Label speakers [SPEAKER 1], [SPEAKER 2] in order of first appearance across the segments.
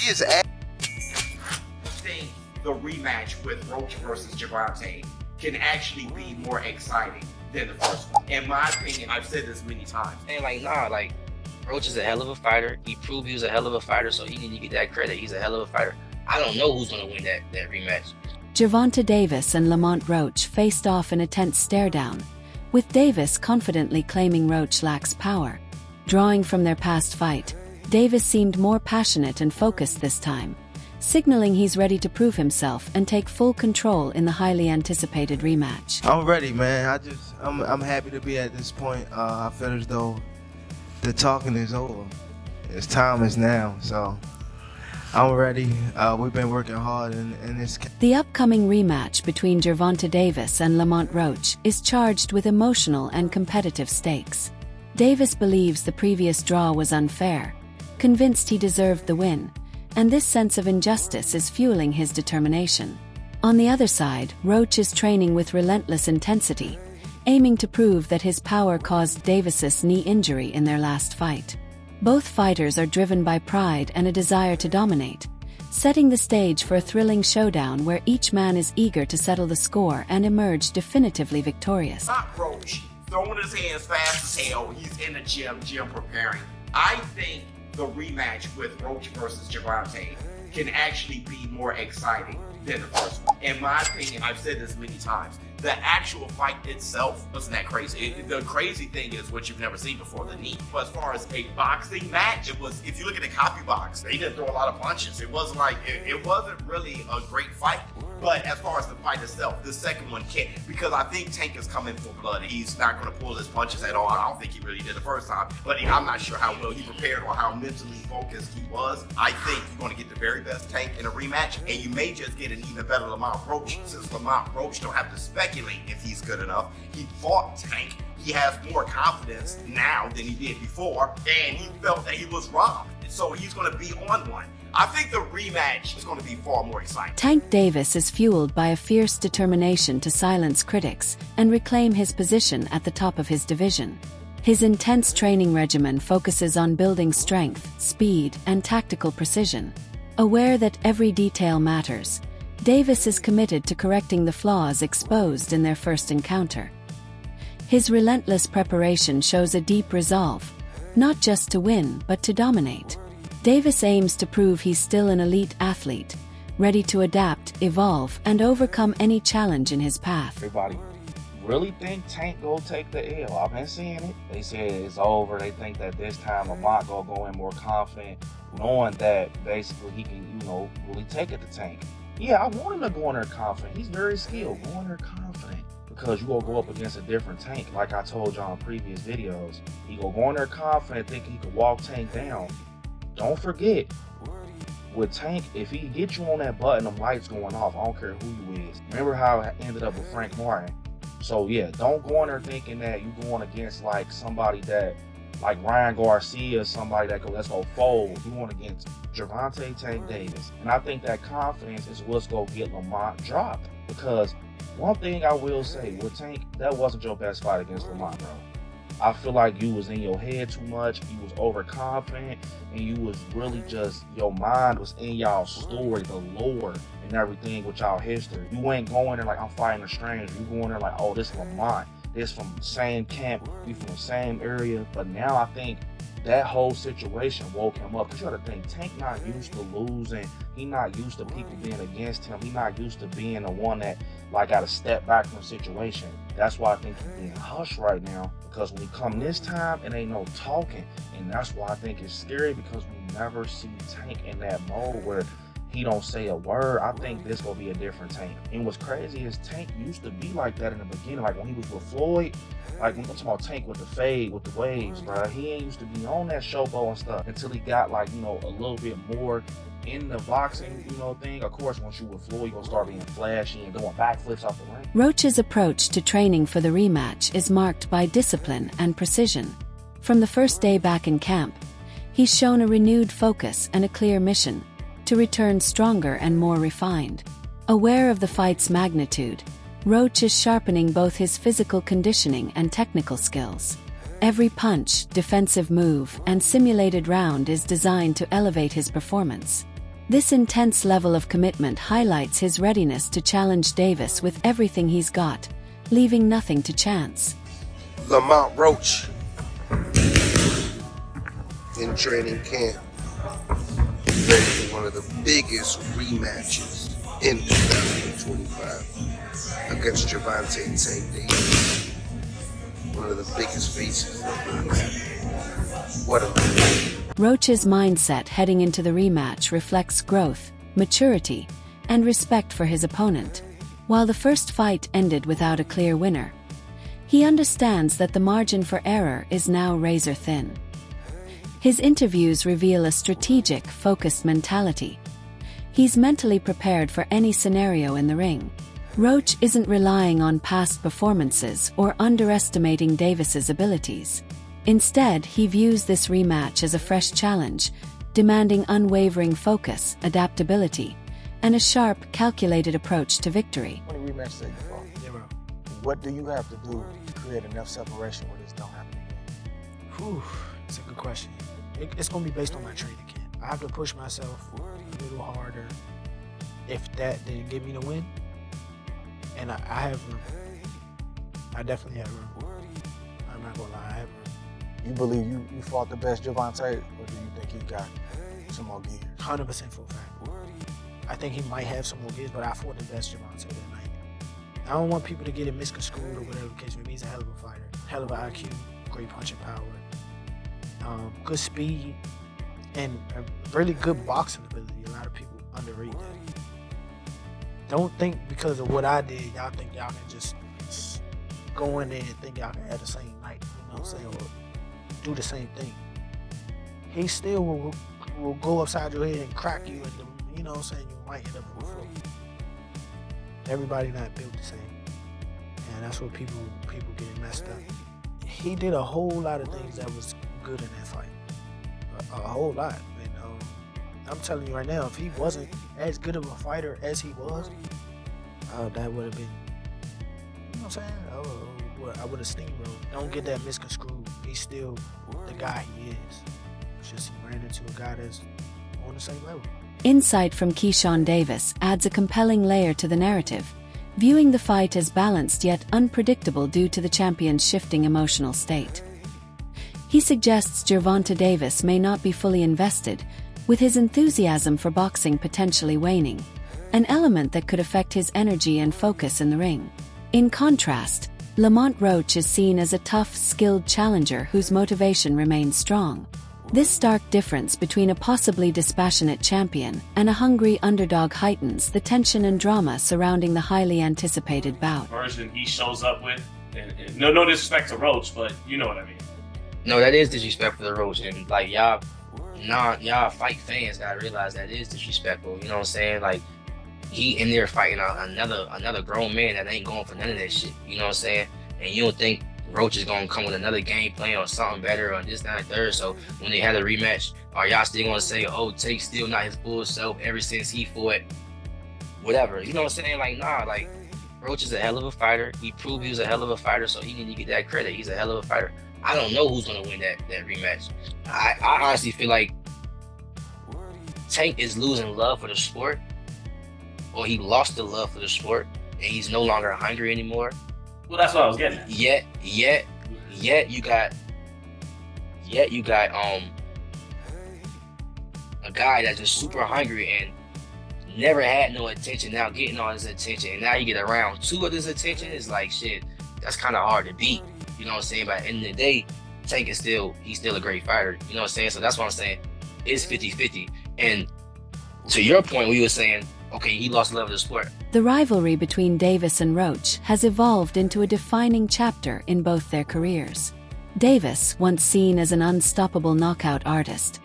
[SPEAKER 1] his ass.
[SPEAKER 2] I think the rematch with Roach versus Gervonta can actually be more exciting than the first one. In my opinion, I've said this many times.
[SPEAKER 3] And like Roach is a hell of a fighter. He proved he was a hell of a fighter, so he need to get that credit. He's a hell of a fighter. I don't know who's gonna win that rematch.
[SPEAKER 4] Gervonta Davis and Lamont Roach faced off in a tense stare-down, with Davis confidently claiming Roach lacks power. Drawing from their past fight, Davis seemed more passionate and focused this time, signaling he's ready to prove himself and take full control in the highly anticipated rematch.
[SPEAKER 1] I'm ready, man. I'm happy to be at this point. I feel as though the talking is over. It's time is now, so I'm ready. We've been working hard in this.
[SPEAKER 4] The upcoming rematch between Gervonta Davis and Lamont Roach is charged with emotional and competitive stakes. Davis believes the previous draw was unfair, convinced he deserved the win, and this sense of injustice is fueling his determination. On the other side, Roach is training with relentless intensity, aiming to prove that his power caused Davis's knee injury in their last fight. Both fighters are driven by pride and a desire to dominate, setting the stage for a thrilling showdown where each man is eager to settle the score and emerge definitively victorious.
[SPEAKER 2] Not Roach, throwing his hands fast as hell. He's in the gym preparing. I think the rematch with Roach versus Gervonta can actually be more exciting than the first one. In my opinion, I've said this many times, the actual fight itself wasn't that crazy. The crazy thing is what you've never seen before, the knee. But as far as a boxing match, it was, if you look at the copy box, they didn't throw a lot of punches. It wasn't like, it wasn't really a great fight. But as far as the fight itself, the second one can't, because I think Tank is coming for blood. He's not going to pull his punches at all. I don't think he really did the first time, but I'm not sure how well he prepared or how mentally focused he was. I think you're going to get the very best Tank in a rematch, and you may just get an even better Lamont Roach, since Lamont Roach don't have to speculate if he's good enough. He fought Tank. He has more confidence now than he did before, and he felt that he was robbed. So he's going to be on one. I think the rematch is going to be far more exciting.
[SPEAKER 4] Tank Davis is fueled by a fierce determination to silence critics and reclaim his position at the top of his division. His intense training regimen focuses on building strength, speed, and tactical precision. Aware that every detail matters, Davis is committed to correcting the flaws exposed in their first encounter. His relentless preparation shows a deep resolve, not just to win, but to dominate. Davis aims to prove he's still an elite athlete, ready to adapt, evolve, and overcome any challenge in his path.
[SPEAKER 5] Everybody really think Tank go take the L. I've been seeing it. They said it's over. They think that this time Lamont go in more confident, knowing that basically he can, really take it to Tank. Yeah, I want him to go in there confident. He's very skilled. Go in there confident. Because you gonna go up against a different Tank. Like I told y'all in previous videos, he gonna go in there confident, thinking he could walk Tank down. Don't forget, with Tank, if he get you on that button, them lights going off. I don't care who you is. Remember how it ended up with Frank Martin? So yeah, don't go in there thinking that you going against like somebody that, like Ryan Garcia, somebody that let's go fold. You going against Gervonta Tank Davis. And I think that confidence is what's gonna get Lamont dropped. Because one thing I will say, with Tank, that wasn't your best fight against Lamont, bro. I feel like you was in your head too much, you was overconfident, and you was really just, your mind was in y'all story, the lore, and everything with y'all history. You ain't going there like, I'm fighting a stranger. You going there like, oh, this Lamont, this from the same camp, we from the same area. But now I think that whole situation woke him up. Because you gotta think, Tank not used to losing. He not used to people being against him. He not used to being the one that like gotta step back from the situation. That's why I think he's being hushed right now. Because when he come this time, it ain't no talking. And that's why I think it's scary, because we never see Tank in that mode where he don't say a word. I think this gonna be a different Tank. And what's crazy is Tank used to be like that in the beginning. Like when he was with Floyd, like when I'm talking about Tank with the fade, with the waves, bro. He ain't used to be on that showboat and stuff until he got like, a little bit more in the boxing, thing. Of course, once you with Floyd, you're gonna start being flashy and going backflips off the ring.
[SPEAKER 4] Roach's approach to training for the rematch is marked by discipline and precision. From the first day back in camp, he's shown a renewed focus and a clear mission to return stronger and more refined. Aware of the fight's magnitude, Roach is sharpening both his physical conditioning and technical skills. Every punch, defensive move, and simulated round is designed to elevate his performance. This intense level of commitment highlights his readiness to challenge Davis with everything he's got, leaving nothing to chance.
[SPEAKER 6] Lamont Roach in training camp, ready for one of the biggest rematches in 2025 against Gervonta Davis, one of the biggest faces. What a man.
[SPEAKER 4] Roach's mindset heading into the rematch reflects growth, maturity, and respect for his opponent. While the first fight ended without a clear winner, he understands that the margin for error is now razor thin. His interviews reveal a strategic, focused mentality. He's mentally prepared for any scenario in the ring. Roach isn't relying on past performances or underestimating Davis's abilities. Instead, he views this rematch as a fresh challenge, demanding unwavering focus, adaptability, and a sharp, calculated approach to victory.
[SPEAKER 7] How many rematches have you fought? 0. What do you have to do to create enough separation where this don't happen again?
[SPEAKER 8] Whew, that's a good question. It's going to be based on my training camp. I have to push myself a little harder if that didn't give me the win. And I have room. I definitely have room. I'm not going to lie, I have room.
[SPEAKER 7] You believe you fought the best Gervonta, or do you think he got some more gears?
[SPEAKER 8] 100% full fact. I think he might have some more gears, but I fought the best Gervonta that night. I don't want people to get it misconstrued or whatever the case may be. He's a hell of a fighter, hell of an IQ, great punching power, good speed, and a really good boxing ability. A lot of people underrate that. Don't think because of what I did, y'all think y'all can just go in there and think y'all can have the same night, you know what I'm saying, or do the same thing. He still will go upside your head and crack you, and you know what I'm saying, you might end up with a foot. Everybody not built the same, and that's what people get messed up. He did a whole lot of things that was good in that fight, a whole lot. And I'm telling you right now, if he wasn't as good of a fighter as he was, that would have been, you know what I'm saying? I would have steamrolled. Don't get that misconstrued. He's still the guy he is. It's just he ran into a guy that's on the same level.
[SPEAKER 4] Insight from Keyshawn Davis adds a compelling layer to the narrative, viewing the fight as balanced yet unpredictable due to the champion's shifting emotional state. He suggests Gervonta Davis may not be fully invested, with his enthusiasm for boxing potentially waning, an element that could affect his energy and focus in the ring. In contrast, Lamont Roach is seen as a tough, skilled challenger whose motivation remains strong. This stark difference between a possibly dispassionate champion and a hungry underdog heightens the tension and drama surrounding the highly anticipated bout.
[SPEAKER 9] Version he shows up with, and no disrespect to Roach, but you know what I mean.
[SPEAKER 3] No, that is disrespectful to Roach, and like y'all fight fans gotta realize that is disrespectful. You know what I'm saying? Like, he in there fighting another grown man that ain't going for none of that shit. You know what I'm saying? And you don't think Roach is gonna come with another game plan or something better or this, that, and third. So when they had a rematch, are y'all still gonna say, oh, Tate's still not his full self ever since he fought whatever? You know what I'm saying? Like, nah, like, Roach is a hell of a fighter. He proved he was a hell of a fighter, so he need to get that credit. He's a hell of a fighter. I don't know who's gonna win that rematch. I honestly feel like Tank is losing love for the sport, or he lost the love for the sport, and he's no longer hungry anymore.
[SPEAKER 9] Well, that's what I was getting at.
[SPEAKER 3] Yet you got a guy that's just super hungry and never had no attention, now getting all his attention, and now you get around 2 of his attention. It's like, shit, that's kind of hard to beat. You know what I'm saying? But at the end of the day, Tank is he's still a great fighter. You know what I'm saying? So that's what I'm saying. It's 50-50. And to your point, we were saying, okay, he lost love of the sport.
[SPEAKER 4] The rivalry between Davis and Roach has evolved into a defining chapter in both their careers. Davis, once seen as an unstoppable knockout artist,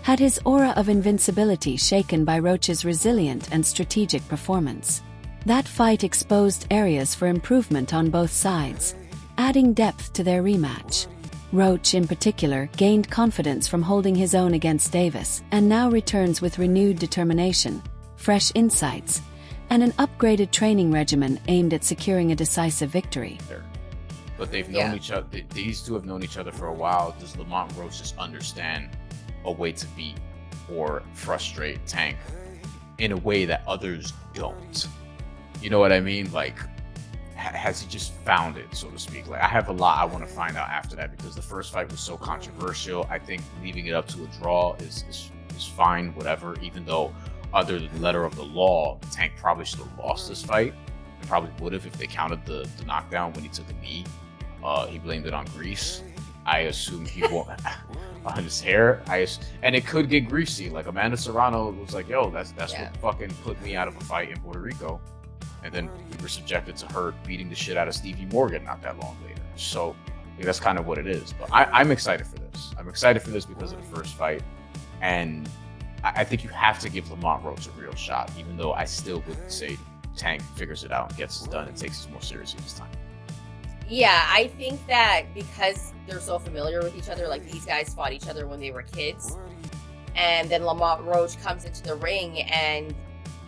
[SPEAKER 4] had his aura of invincibility shaken by Roach's resilient and strategic performance. That fight exposed areas for improvement on both sides, adding depth to their rematch. Roach, in particular, gained confidence from holding his own against Davis and now returns with renewed determination, fresh insights, and an upgraded training regimen aimed at securing a decisive victory.
[SPEAKER 10] But they've known each other. These two have known each other for a while. Does Lamont Roach just understand a way to beat or frustrate Tank in a way that others don't. You know what I mean? Like, has he just found it, so to speak? Like, I have a lot I want to find out after that, because the first fight was so controversial. I think leaving it up to a draw is fine, whatever, even though under the letter of the law, Tank probably should have lost this fight. And probably would have if they counted the knockdown when he took a knee. He blamed it on grease. I assume he won't on his hair. And it could get greasy. Like, Amanda Serrano was like, yo, that's what fucking put me out of a fight in Puerto Rico. And then we were subjected to her beating the shit out of Stevie Morgan not that long later. So that's kind of what it is. But I'm excited for this. I'm excited for this because of the first fight. And I think you have to give Lamont Roach a real shot, even though I still would say Tank figures it out and gets it done and takes it more seriously this time.
[SPEAKER 11] Yeah, I think that because they're so familiar with each other, like these guys fought each other when they were kids, and then Lamont Roach comes into the ring and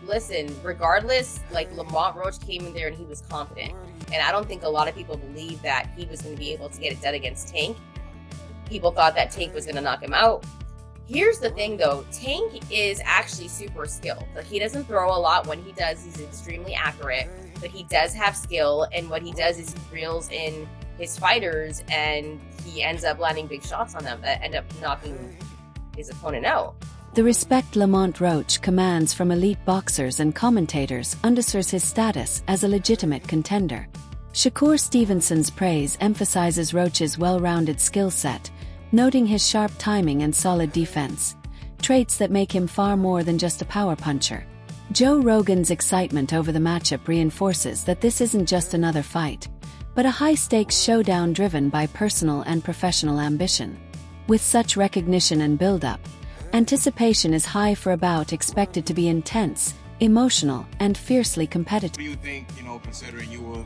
[SPEAKER 11] listen, regardless, like Lamont Roach came in there and he was confident. And I don't think a lot of people believed that he was going to be able to get it done against Tank. People thought that Tank was going to knock him out. Here's the thing though, Tank is actually super skilled. Like, he doesn't throw a lot. When he does, he's extremely accurate, but he does have skill. And what he does is he reels in his fighters and he ends up landing big shots on them that end up knocking his opponent out.
[SPEAKER 4] The respect Lamont Roach commands from elite boxers and commentators underscores his status as a legitimate contender. Shakur Stevenson's praise emphasizes Roach's well-rounded skill set, noting his sharp timing and solid defense, traits that make him far more than just a power puncher. Joe Rogan's excitement over the matchup reinforces that this isn't just another fight, but a high-stakes showdown driven by personal and professional ambition. With such recognition and build-up, anticipation is high for a bout expected to be intense, emotional, and fiercely competitive.
[SPEAKER 12] What do you think, considering you were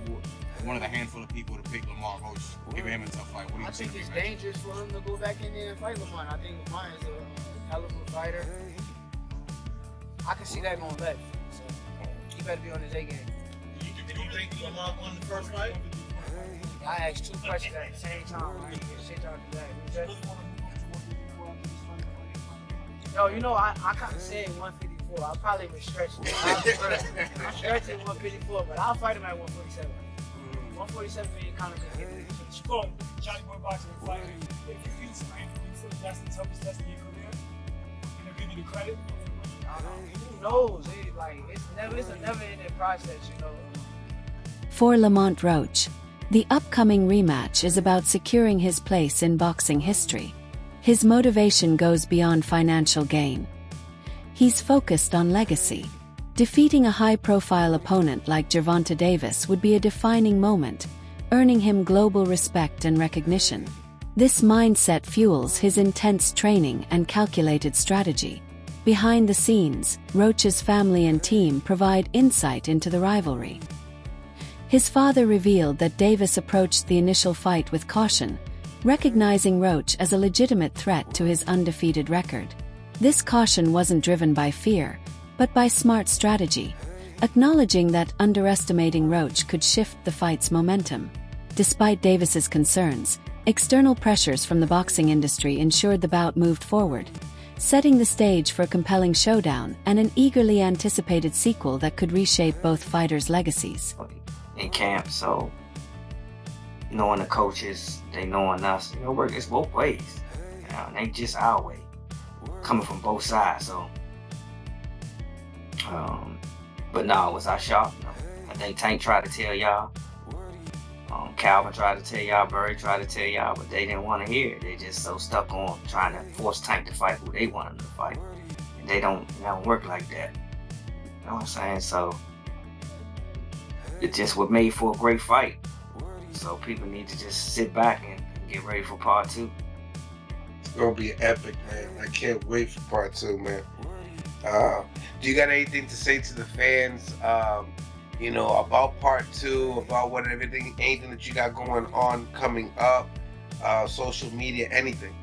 [SPEAKER 12] one of the handful of people to pick Lamont Roach, giving him a tough fight? What do you think?
[SPEAKER 8] I think it's dangerous for him to go back in there and fight Lamont. I think Lamont is a hell of a fighter. I can see that going left. So he better be on his A game.
[SPEAKER 12] Did you think Lamont won the first fight?
[SPEAKER 8] I asked two questions at the same time. I ain't get shit out of that. Yo, I kind of said 154. I probably even stretched it. I'm stretching 154, but I'll fight him at 147. 147 being kind of good.
[SPEAKER 13] Johnny Boy boxing and fighting. If you feel something, that's the toughest test of your career. Can I give you the credit?
[SPEAKER 8] Who knows? It's a never-ending process,
[SPEAKER 4] For Lamont Roach, the upcoming rematch is about securing his place in boxing history. His motivation goes beyond financial gain. He's focused on legacy. Defeating a high-profile opponent like Gervonta Davis would be a defining moment, earning him global respect and recognition. This mindset fuels his intense training and calculated strategy. Behind the scenes, Roach's family and team provide insight into the rivalry. His father revealed that Davis approached the initial fight with caution, recognizing Roach as a legitimate threat to his undefeated record. This caution wasn't driven by fear, but by smart strategy, acknowledging that underestimating Roach could shift the fight's momentum. Despite Davis's concerns, external pressures from the boxing industry ensured the bout moved forward, setting the stage for a compelling showdown and an eagerly anticipated sequel that could reshape both fighters' legacies.
[SPEAKER 3] In camp, so knowing the coaches, they knowing us, work it's both ways. They just our way, coming from both sides. So, but no, was I shocked? No. I think Tank tried to tell y'all. Calvin tried to tell y'all, Burry tried to tell y'all, but they didn't want to hear it. They just so stuck on trying to force Tank to fight who they want him to fight. And they don't work like that. You know what I'm saying? So it just was made for a great fight. So people need to just sit back and get ready for part 2.
[SPEAKER 6] It's gonna be epic, man. I can't wait for part 2, man. Do you got anything to say to the fans? About part 2, about anything that you got going on coming up, social media, anything?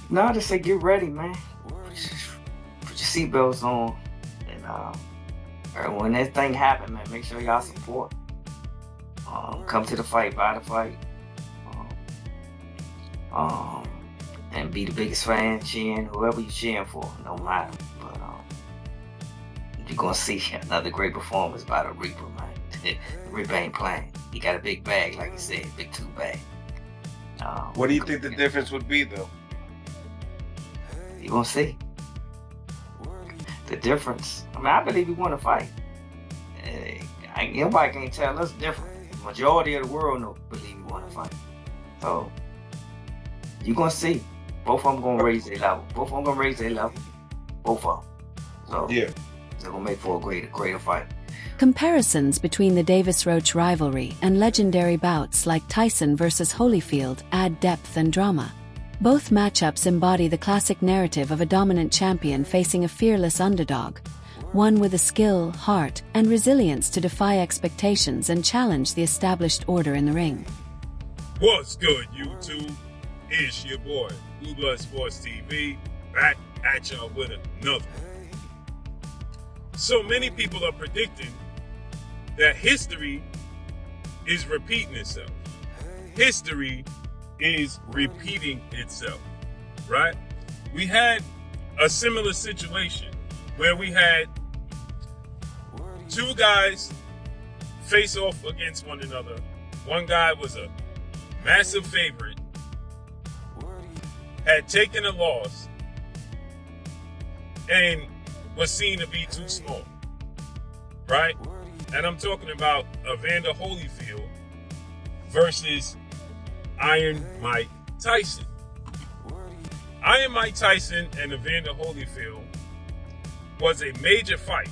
[SPEAKER 3] No, just say get ready, man. Put your seatbelts on, and when this thing happen, man, make sure y'all support. Come to the fight, buy the fight,
[SPEAKER 14] and be the biggest fan, cheering whoever you're cheering for, no matter. But you're gonna see another great performance by the Reaper, man. The Reaper ain't playing. He got a big bag, like you said, big 2 bag.
[SPEAKER 6] What do you think the difference would be, though?
[SPEAKER 14] You're gonna see the difference. I mean, I believe he won a fight. Nobody can tell us different. The majority of the world believe he won a fight. So you're gonna see. Both of them gonna raise their level. Both of them. So yeah, they're gonna make for a greater fight.
[SPEAKER 4] Comparisons between the Davis-Roach rivalry and legendary bouts like Tyson versus Holyfield add depth and drama. Both matchups embody the classic narrative of a dominant champion facing a fearless underdog, one with the skill, heart, and resilience to defy expectations and challenge the established order in the ring.
[SPEAKER 15] What's good, YouTube? It's your boy, Blue Blood Sports TV, back at y'all with another one. So many people are predicting that history is repeating itself. History is repeating itself, right? We had a similar situation where we had 2 guys face off against one another. One guy was a massive favorite, had taken a loss, and was seen to be too small, right? And I'm talking about Evander Holyfield versus Iron Mike Tyson. Iron Mike Tyson and Evander Holyfield was a major fight.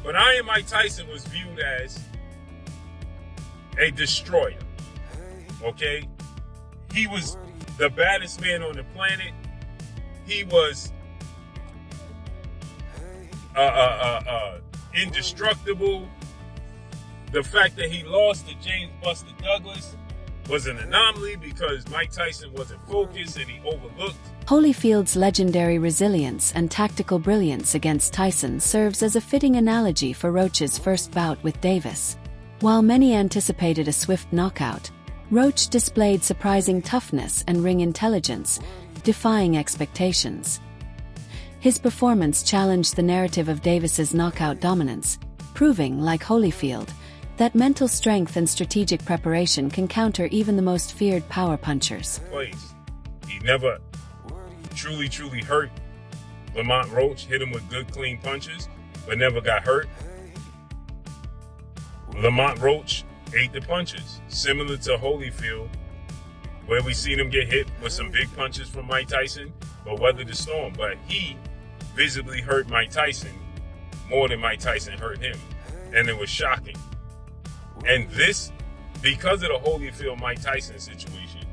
[SPEAKER 15] But Iron Mike Tyson was viewed as a destroyer, okay? He was the baddest man on the planet. He was indestructible. The fact that he lost to James Buster Douglas was an anomaly because Mike Tyson wasn't focused and he overlooked.
[SPEAKER 4] Holyfield's legendary resilience and tactical brilliance against Tyson serves as a fitting analogy for Roach's first bout with Davis. While many anticipated a swift knockout, Roach displayed surprising toughness and ring intelligence, defying expectations. His performance challenged the narrative of Davis's knockout dominance, proving, like Holyfield, that mental strength and strategic preparation can counter even the most feared power punchers.
[SPEAKER 15] He never truly hurt Lamont Roach, hit him with good, clean punches, but never got hurt. Lamont Roach ate the punches, similar to Holyfield, where we seen him get hit with some big punches from Mike Tyson, but weathered the storm. But he visibly hurt Mike Tyson more than Mike Tyson hurt him, and it was shocking. And this, because of the Holyfield-Mike Tyson situation,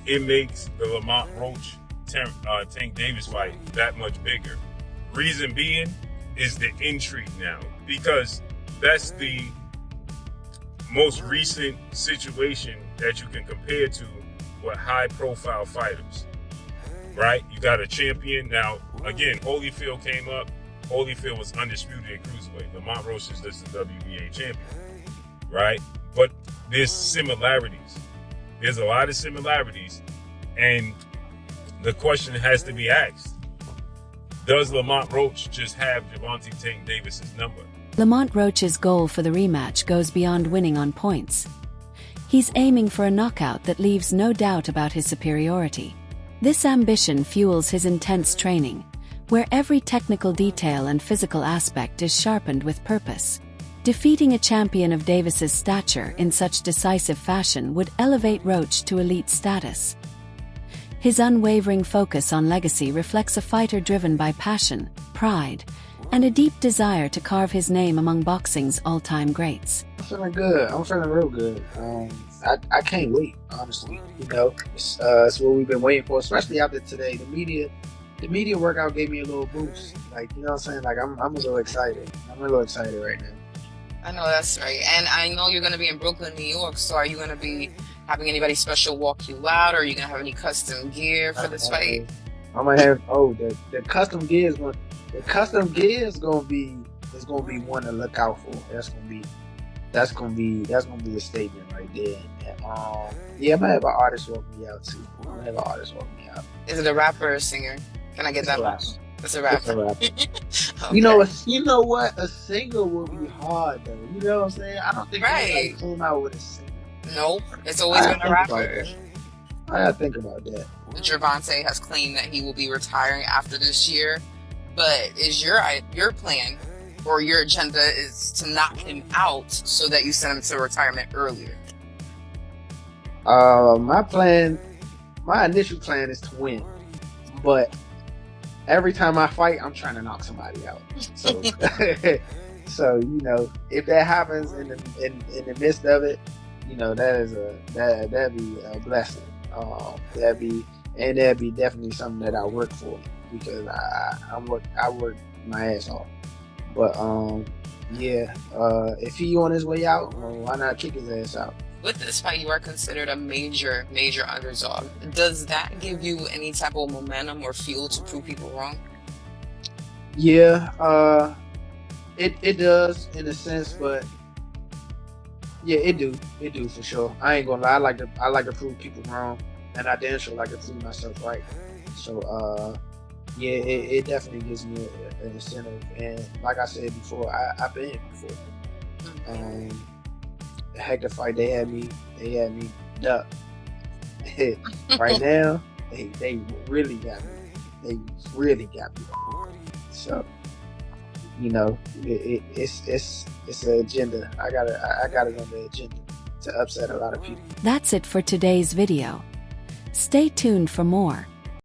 [SPEAKER 15] it makes the Lamont Roach Tank Davis fight that much bigger. Reason being is the intrigue now, because that's the most recent situation that you can compare to with high-profile fighters, right? You got a champion. Now, again, Holyfield came up. Holyfield was undisputed at cruiserweight. Lamont Roach is just the WBA champion, right? But there's similarities. There's a lot of similarities, and the question has to be asked: does Lamont Roach just have Gervonta Tank Davis's number?
[SPEAKER 4] Lamont Roach's goal for the rematch goes beyond winning on points. He's aiming for a knockout that leaves no doubt about his superiority. This ambition fuels his intense training, where every technical detail and physical aspect is sharpened with purpose. Defeating a champion of Davis's stature in such decisive fashion would elevate Roach to elite status. His unwavering focus on legacy reflects a fighter driven by passion, pride, and a deep desire to carve his name among boxing's all-time greats.
[SPEAKER 8] I'm feeling good. I'm feeling real good. I can't wait, honestly. You know, it's what we've been waiting for, especially after today. The media workout gave me a little boost. Like, you know what I'm saying? Like, I'm a little excited. I'm a little excited right now.
[SPEAKER 16] I know that's right. And I know you're going to be in Brooklyn, New York, so are you going to be having anybody special walk you out, or are you going to have any custom gear for this fight?
[SPEAKER 8] I might have, the custom gear is going to be one to look out for. That's gonna be a statement right there. Yeah, I'm gonna have an artist walk me out too. I'm gonna have an artist walk me out.
[SPEAKER 16] Is it a rapper or a singer? Can I get
[SPEAKER 8] It's
[SPEAKER 16] that
[SPEAKER 8] a
[SPEAKER 16] one?
[SPEAKER 8] rapper.
[SPEAKER 16] It's a rapper.
[SPEAKER 8] It's a rapper.
[SPEAKER 16] Okay.
[SPEAKER 8] You know what? A single will be hard though. You know what I'm saying? I don't think anybody
[SPEAKER 16] Right.
[SPEAKER 8] came out with a single.
[SPEAKER 16] Nope. It's always been a rapper.
[SPEAKER 8] I gotta think about that.
[SPEAKER 16] Gervonta has claimed that he will be retiring after this year, but is your plan or your agenda is to knock him out so that you send him to retirement earlier?
[SPEAKER 8] My initial plan is to win, but every time I fight, I'm trying to knock somebody out. So, so you know, if that happens in the midst of it, you know, that'd be a blessing. That'd be definitely something that I work for because I work my ass off. But yeah, if he on his way out, well, why not kick his ass out?
[SPEAKER 16] With this fight, you are considered a major underdog. Does that give you any type of momentum or fuel to prove people wrong?
[SPEAKER 8] Yeah, it does in a sense, but yeah, it do for sure. I ain't gonna lie, I like to prove people wrong, and I damn sure like to prove myself right. So yeah, it definitely gives me an incentive, and like I said before, I've been here before. The heck the fight they had me duck. Right now, they really got me. They really got me. So, you know, it's an agenda. I got it on the agenda to upset a lot of people.
[SPEAKER 4] That's it for today's video. Stay tuned for more.